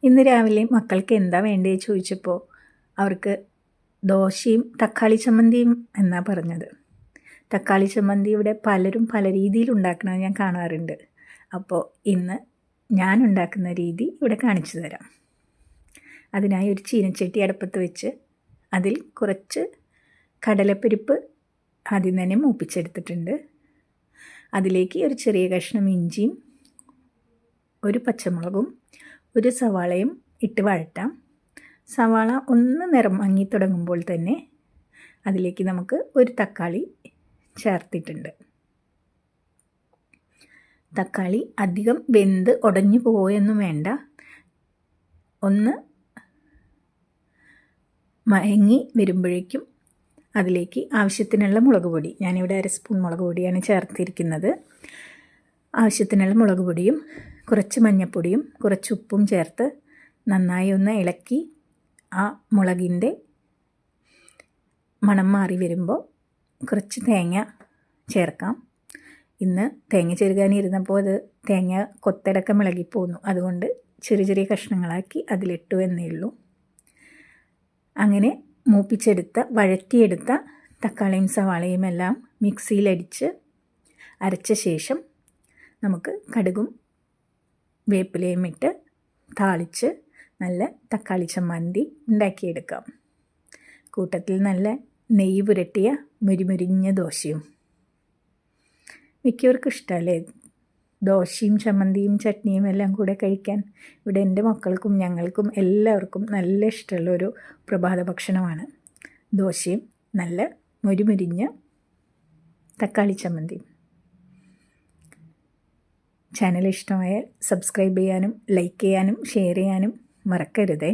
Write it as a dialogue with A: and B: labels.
A: ഇന്ന് രാവിലെ മക്കൾക്ക് എന്താ വേണ്ടത് ചോദിച്ചപ്പോൾ അവർക്ക് ദോശയും തക്കാളി ചമ്മന്തിയും എന്നാ പറഞ്ഞത്. തക്കാളി ചമ്മന്തി ഇവിടെ പലരും പല രീതിയിൽ ഉണ്ടാക്കുന്നത് ഞാൻ കാണാറുണ്ട്. അപ്പോൾ ഇന്ന് ഞാൻ ഉണ്ടാക്കുന്ന രീതി ഇവിടെ കാണിച്ചു തരാം. അതിനായി ഒരു ചീനച്ചട്ടി അടുപ്പത്ത് വെച്ച് അതിൽ കുറച്ച് കടലപ്പരിപ്പ് ആദ്യം തന്നെ മൂപ്പിച്ചെടുത്തിട്ടുണ്ട്. അതിലേക്ക് ഒരു ചെറിയ കഷ്ണം ഇഞ്ചിയും ഒരു പച്ചമുളകും ഒരു സവാളയും ഇട്ട് വഴറ്റാം. സവാള ഒന്ന് നിറം മങ്ങി തുടങ്ങുമ്പോൾ തന്നെ അതിലേക്ക് നമുക്ക് ഒരു തക്കാളി ചേർത്തിട്ടുണ്ട്. തക്കാളി അധികം വെന്ത് ഉടഞ്ഞു പോവുകയൊന്നും വേണ്ട, ഒന്ന് മയങ്ങി വരുമ്പോഴേക്കും അതിലേക്ക് ആവശ്യത്തിനുള്ള മുളക് പൊടി, ഞാനിവിടെ 1 സ്പൂൺ മുളക് പൊടിയാണ് ചേർത്തിരിക്കുന്നത്. ആവശ്യത്തിനുള്ള മുളക് പൊടിയും കുറച്ച് മഞ്ഞൾപ്പൊടിയും കുറച്ച് ഉപ്പും ചേർത്ത് നന്നായി ഒന്ന് ഇളക്കി ആ മുളകിൻ്റെ മണം മാറി വരുമ്പോൾ കുറച്ച് തേങ്ങ ചേർക്കാം. ഇന്ന് തേങ്ങ ചെരുകാനിരുന്നപ്പോൾ അത് തേങ്ങ കൊത്തടക്കം ഇളകിപ്പോന്നു, അതുകൊണ്ട് ചെറിയ ചെറിയ കഷ്ണങ്ങളാക്കി അതിലിട്ടു എന്നേ ഉള്ളൂ. അങ്ങനെ മൂപ്പിച്ചെടുത്ത വഴറ്റിയെടുത്ത തക്കാളിയും സവാളയും എല്ലാം മിക്സിയിലടിച്ച് അരച്ച ശേഷം നമുക്ക് കടുകും വേപ്പിലയും ഇട്ട് താളിച്ച് നല്ല തക്കാളി ചമ്മന്തി ഉണ്ടാക്കിയെടുക്കാം. കൂട്ടത്തിൽ നല്ല നെയ്യ് പുരട്ടിയ മുരിമുരിഞ്ഞ ദോശയും. മിക്കവർക്കും ഇഷ്ടമല്ലേ ദോശയും ചമ്മന്തിയും ചട്നിയും എല്ലാം കൂടെ കഴിക്കാൻ. ഇവിടെ എൻ്റെ മക്കൾക്കും ഞങ്ങൾക്കും എല്ലാവർക്കും നല്ല ഇഷ്ടമുള്ളൊരു പ്രഭാത ഭക്ഷണമാണ് ദോശയും നല്ല മുരിമുരിഞ്ഞ തക്കാളി ചമ്മന്തിയും. ചാനൽ ഇഷ്ടമായാൽ സബ്സ്ക്രൈബ് ചെയ്യാനും ലൈക്ക് ചെയ്യാനും ഷെയർ ചെയ്യാനും മറക്കരുതേ.